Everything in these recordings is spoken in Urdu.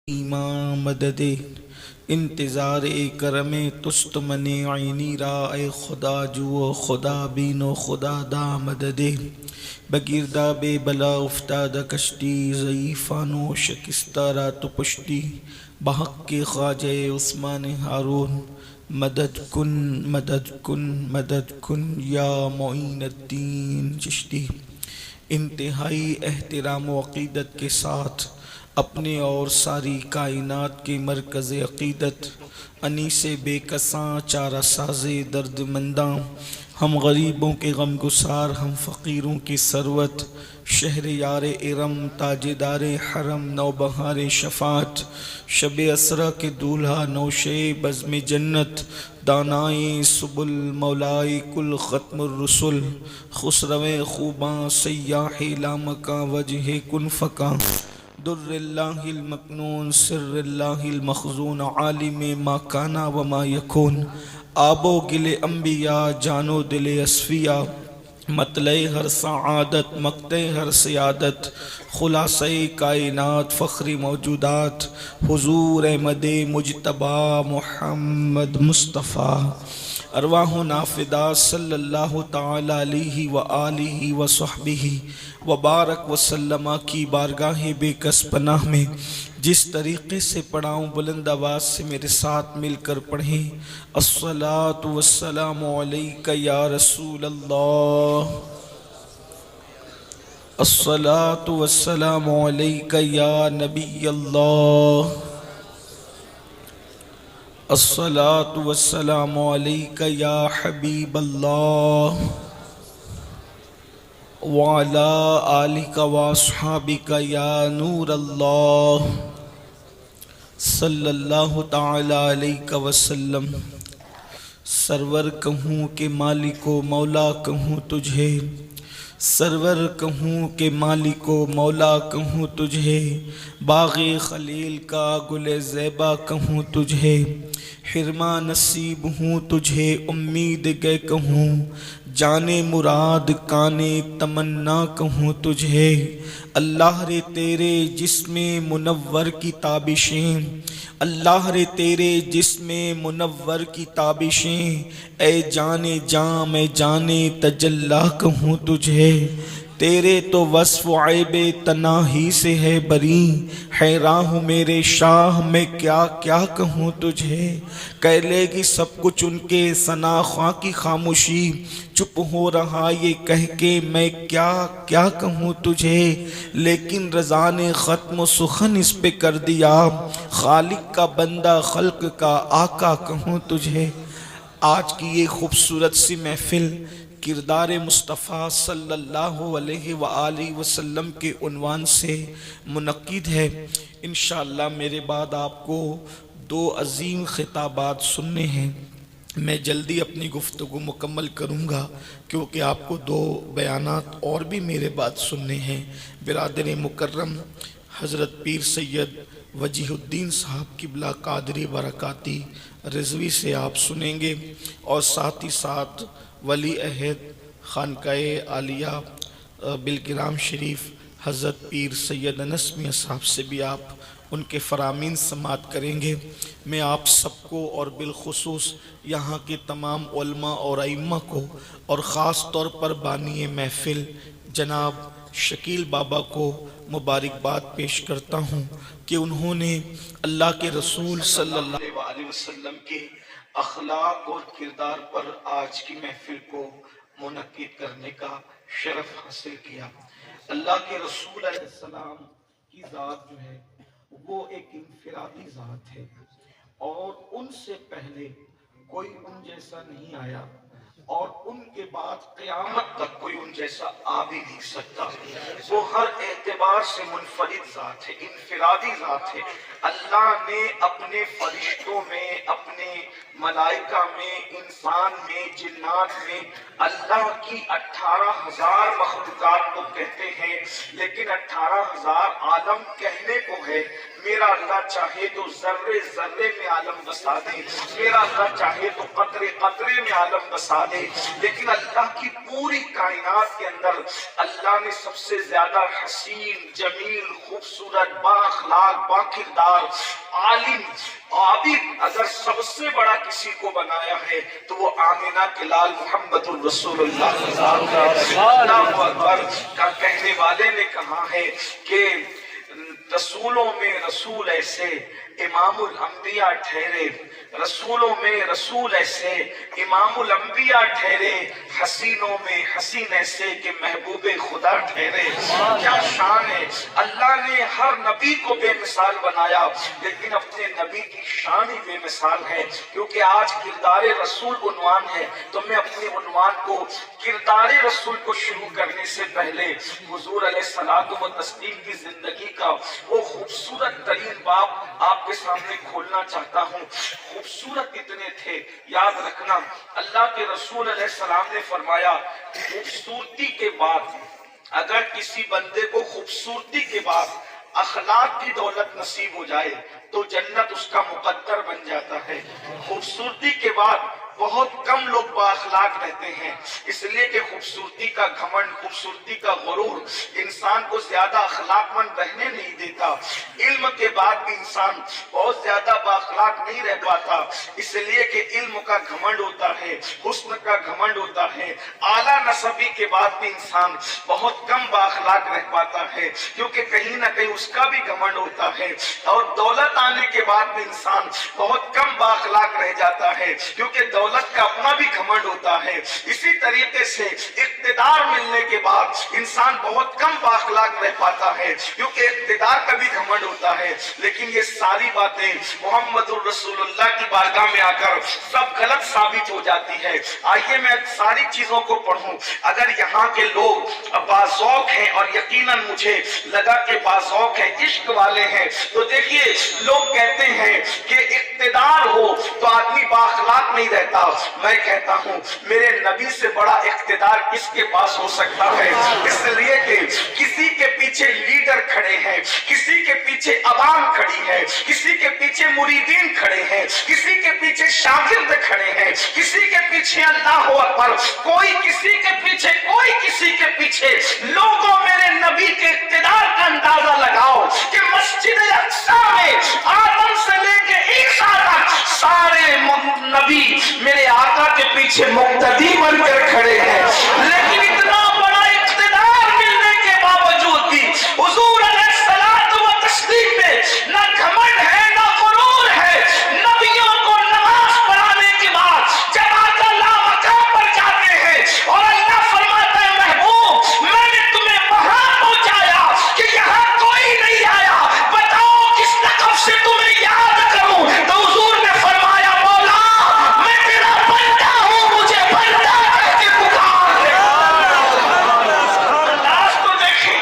ایمان مدد انتظار کرم تست من عینی را اے خدا جو خدا بین و خدا دا مدد بگیردہ بے بلا افتاد کشتی ضعیفان و شکستہ را تو پشتی بحق کے خواجہ عثمان ہارون مدد کن مدد کن مدد کن یا معین الدین چشتی۔ انتہائی احترام و عقیدت کے ساتھ اپنے اور ساری کائنات کے مرکز عقیدت انیس بے کساں چارہ ساز درد منداں، ہم غریبوں کے غم گسار، ہم فقیروں کی ثروت، شہر یار ارم تاجدار حرم نوبہار شفاعت، شب اسرا کے دولہا نوشے بزم جنت، دانائے سبل مولائے کل ختم الرسل، خسرو خوباں سیاح لامکاں وجہ کن فکاں، در اللہ المکنون سر اللہ المخزون عالم ما کانا وما یکون، آب و گل انبیاء جان و دل اصفیاء، مطلع ہر سعادت مقطع ہر سیادت، خلاصہ کائنات فخر موجودات، حضور احمد مجتبی محمد مصطفیٰ، ارواح و نافدہ صلی اللہ تعالی علیہ وآلہ وصحبہ وبارک وسلم کی بارگاہ بے کس پناہ میں جس طریقے سے پڑھاؤں بلند آواز سے میرے ساتھ مل کر پڑھیں۔ الصلاۃ والسلام علیک یا رسول اللہ، الصلاۃ والسلام علیک یا نبی اللہ، الصلاۃ والسلام علیک یا حبیب اللہ، وعلی آلک واصحابک یا نور اللہ، صلی اللہ تعالی علیہ وسلم۔ سرور کہوں کہ مالک و مولا کہوں تجھے، سرور کہوں کہ مالک و مولا کہوں تجھے، باغ خلیل کا گل زیبا کہوں تجھے، حرما نصیب ہوں تجھے امید گے کہوں، جانے مراد کانے تمنا کہوں تجھے، اللہ رے تیرے جسم منور کی تابشیں، اللہ رے تیرے جسم منور کی تابشیں، اے جانے جاں میں جانے تجلی کہوں تجھے، تیرے تو وصف عیب تناہی سے ہے بری، حیراں ہوں میرے شاہ میں کیا کیا کہوں تجھے، کہہ لے گی سب کچھ ان کے ثنا خواں کی خاموشی، چپ ہو رہا یہ کہہ کے میں کیا کیا کہوں تجھے، لیکن رضا نے ختم و سخن اس پہ کر دیا، خالق کا بندہ خلق کا آقا کہوں تجھے۔ آج کی یہ خوبصورت سی محفل کردار مصطفیٰ صلی اللہ علیہ وآلہ وسلم کے عنوان سے منعقد ہے۔ انشاءاللہ میرے بعد آپ کو دو عظیم خطابات سننے ہیں، میں جلدی اپنی گفتگو مکمل کروں گا کیونکہ آپ کو دو بیانات اور بھی میرے بعد سننے ہیں۔ برادر مکرم حضرت پیر سید وجیہ الدین صاحب قبلہ قادری برکاتی رضوی سے آپ سنیں گے، اور ساتھ ہی ساتھ ولی عہد خانقاہ عالیہ بالگرام شریف حضرت پیر سید انس میاں صاحب سے بھی آپ ان کے فرامین سماعت کریں گے۔ میں آپ سب کو اور بالخصوص یہاں کے تمام علماء اور ائمہ کو اور خاص طور پر بانی محفل جناب شکیل بابا کو مبارکباد پیش کرتا ہوں کہ انہوں نے اللہ کے رسول صلی اللہ علیہ وسلم کے اخلاق اور کردار پر آج کی محفل کو منعقد کرنے کا شرف حاصل کیا۔ اللہ کے رسول علیہ السلام کی ذات جو ہے وہ ایک انفرادی ذات ہے، اور ان سے پہلے کوئی ان جیسا نہیں آیا، اور ان کے بعد قیامت تک کوئی ان جیسا آ بھی نہیں سکتا۔ وہ ہر اعتبار سے منفرد ذات ہے، انفرادی ذات ہے۔ اللہ نے اپنے فرشتوں میں، اپنے ملائکہ میں، انسان میں، جنات میں اللہ کی 18,000 مخلوقات کو کہتے ہیں، لیکن 18,000 عالم کہنے کو ہے، میرا اللہ چاہے تو ذرے ذرے میں عالم بسا دے، میرا اللہ چاہے تو قطرے قطرے میں عالم بسا دے، لیکن اللہ کی پوری کائنات کے اندر اللہ نے سب سے زیادہ حسین، جمیل، خوبصورت، با اخلاق، با کردار، عالم، عابد اگر سب سے بڑا کسی کو بنایا ہے تو وہ آمنہ کے لال محمد الرسول اللہ اکبر کا کہنے والے نے کہا ہے کہ رسولوں میں رسول ایسے امام الانبیاء ٹھہرے، رسولوں میں رسول ایسے امام الانبیاء ٹھہرے، حسینوں میں حسین ایسے کہ محبوب خدا ٹھہرے۔ کیا شان ہے! اللہ نے ہر نبی کو بے مثال بنایا، لیکن اپنے نبی کی شان ہی بے مثال ہے، کیونکہ آج کردار رسول عنوان ہے، تو میں اپنے عنوان کو کردار رسول کو شروع کرنے سے پہلے حضور علیہ الصلوۃ والتسلیم کی زندگی کا وہ خوبصورت ترین باب آپ کے سامنے کھولنا چاہتا ہوں۔ خوبصورت اتنے تھے، یاد رکھنا اللہ کے رسول علیہ السلام نے فرمایا خوبصورتی کے بعد اگر کسی بندے کو خوبصورتی کے بعد اخلاق کی دولت نصیب ہو جائے تو جنت اس کا مقدر بن جاتا ہے۔ خوبصورتی کے بعد بہت کم لوگ با اخلاق رہتے ہیں، اس لیے کہ خوبصورتی کا گھمنڈ، خوبصورتی کا غرور انسان کو زیادہ اخلاق مند رہنے نہیں دیتا۔ علم کے بعد بھی انسان بہت زیادہ با اخلاق نہیں رہ پاتا، اس لیے کہ علم کا گھمنڈ ہوتا ہے، حسن کا گھمنڈ ہوتا ہے۔ اعلیٰ نسبی کے بعد بھی انسان بہت کم با اخلاق رہ پاتا ہے، کیونکہ کہیں نہ کہیں اس کا بھی گھمنڈ ہوتا ہے۔ اور دولت آنے کے بعد بھی انسان بہت کم با اخلاق رہ جاتا ہے، کیونکہ دولت کا اپنا بھی گھمنڈ ہوتا ہے۔ اسی طریقے سے اقتدار ملنے کے بعد انسان بہت کم با اخلاق رہ پاتا ہے، کیونکہ اقتدار کا بھی گھمنڈ ہوتا ہے۔ لیکن یہ ساری باتیں محمد الرسول اللہ کی بارگاہ میں آ کر سب غلط ثابت ہو جاتی ہے۔ آئیے میں ساری چیزوں کو پڑھوں۔ اگر یہاں کے لوگ باذوق ہیں، اور یقیناً مجھے لگا کہ باذوق ہیں، عشق والے ہیں، تو دیکھیے لوگ کہتے ہیں کہ اقتدار ہو تو آدمی با اخلاق نہیں رہتا۔ میں کہتا ہوں میرے نبی سے بڑا اقتدار کس کے پاس ہو سکتا ہے؟ اس لیے کہ کسی کے پیچھے لیڈر کھڑے ہیں، کسی کے پیچھے عوام کھڑی ہے، کسی کے پیچھے مریدین کھڑے ہیں، کسی کے پیچھے شاگرد کھڑے ہیں، کسی کے پیچھے اللہ اکبر، کوئی کسی کے پیچھے، کوئی کسی کے پیچھے۔ لوگوں میرے نبی کے اقتدار کا اندازہ لگاؤ کہ مسجد اقصی میں آدم سے لے کے عیسیٰ تک سارے نبی میرے آقا کے پیچھے مقتدی بن کر کھڑے ہیں، لیکن اتنا بڑا اقتدار ملنے کے باوجود بھی حضور علیہ الصلوۃ والتسلیم میں نہ گھمنڈ ہے نہ غرور ہے۔ نبیوں کو نماز پڑھانے کے بعد جب آقا لاوقار پر جاتے ہیں اور اللہ فرماتا ہے محبوب میں نے تمہیں وہاں پہنچایا کہ یہاں کوئی نہیں آیا، بتاؤ کس لقب سے تمہیں یاد کروں؟ تو حضور نے فرمایا مولا میں تیرا بندہ ہوں، مجھے بندہ کہہ کے پکار لے۔ انداز تو دیکھیں،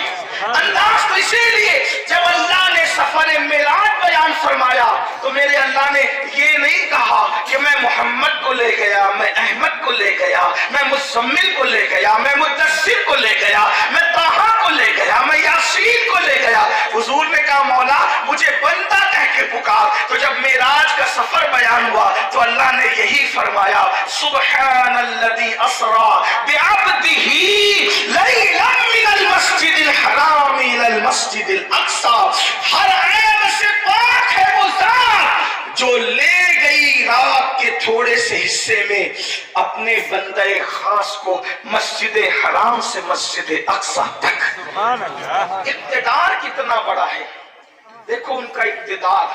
انداز تو اسی لیے جب اللہ نے سفر معراج بیان فرمایا تو میرے اللہ نے یہ نہیں کہا کہ میں محمد کو لے گیا، میں احمد کو لے گیا، میں مزمل کو لے گیا، میں مدثر کو لے گیا، میں طٰہٰ کو لے گیا، میں یاسین کو لے گیا۔ حضور نے کہا مولا مجھے بندہ کہہ کے پکار۔ تو جب معراج کا سفر بیان ہوا تو اللہ نے یہی فرمایا سبحان الذی اسری بعبدہ لیلا من المسجد الحرام الی المسجد الاقصی۔ ہر عیب سے پاک ہے وہ ذات جو لے گئی رات کے تھوڑے سے حصے میں اپنے بندہ خاص کو مسجد حرام سے مسجد اقصی تک۔ اقتدار کتنا بڑا ہے، دیکھو ان کا اقتدار،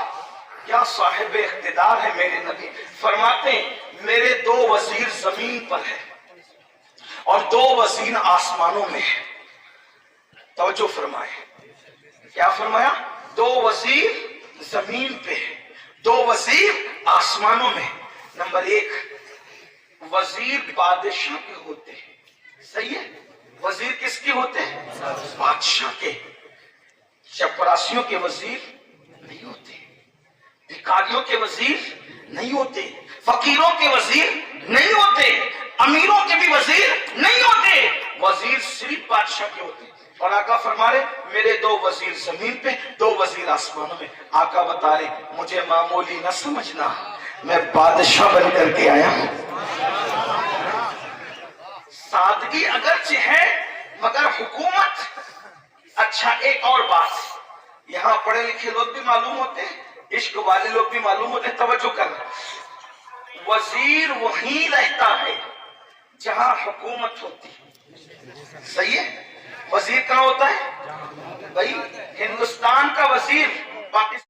کیا صاحب اقتدار ہے میرے نبی۔ فرماتے ہیں میرے 2 وزیر زمین پر ہیں اور 2 وزیر آسمانوں میں ہیں۔ توجہ فرمائے، کیا فرمایا؟ 2 وزیر زمین پہ ہیں، 2 وزیر آسمانوں میں۔ نمبر 1 وزیر بادشاہ کے ہوتے ہیں، صحیح ہے؟ وزیر کس کے ہوتے ہیں؟ بادشاہ کے۔ چپراسیوں کے وزیر نہیں ہوتے، بھکاریوں کے وزیر نہیں ہوتے، فقیروں کے وزیر نہیں ہوتے، امیروں کے بھی وزیر نہیں ہوتے۔ وزیر صرف بادشاہ کے ہوتے ہیں۔ اور آقا فرما رہے میرے 2 وزیر زمین پہ 2 وزیر آسمانوں میں. آقا بتا رہے مجھے معمولی نہ سمجھنا، میں بادشاہ بن کر کے آیا ہوں. سادگی اگرچہ ہے مگر حکومت. اچھا ایک اور بات، یہاں پڑھے لکھے لوگ بھی معلوم ہوتے ہیں، عشق والے لوگ بھی معلوم ہوتے ہیں. توجہ کرنا، وزیر وہیں رہتا ہے جہاں حکومت ہوتی ہے. صحیح ہے؟ وزیر کہاں ہوتا ہے بھائی؟ ہندوستان کا وزیر پاکستان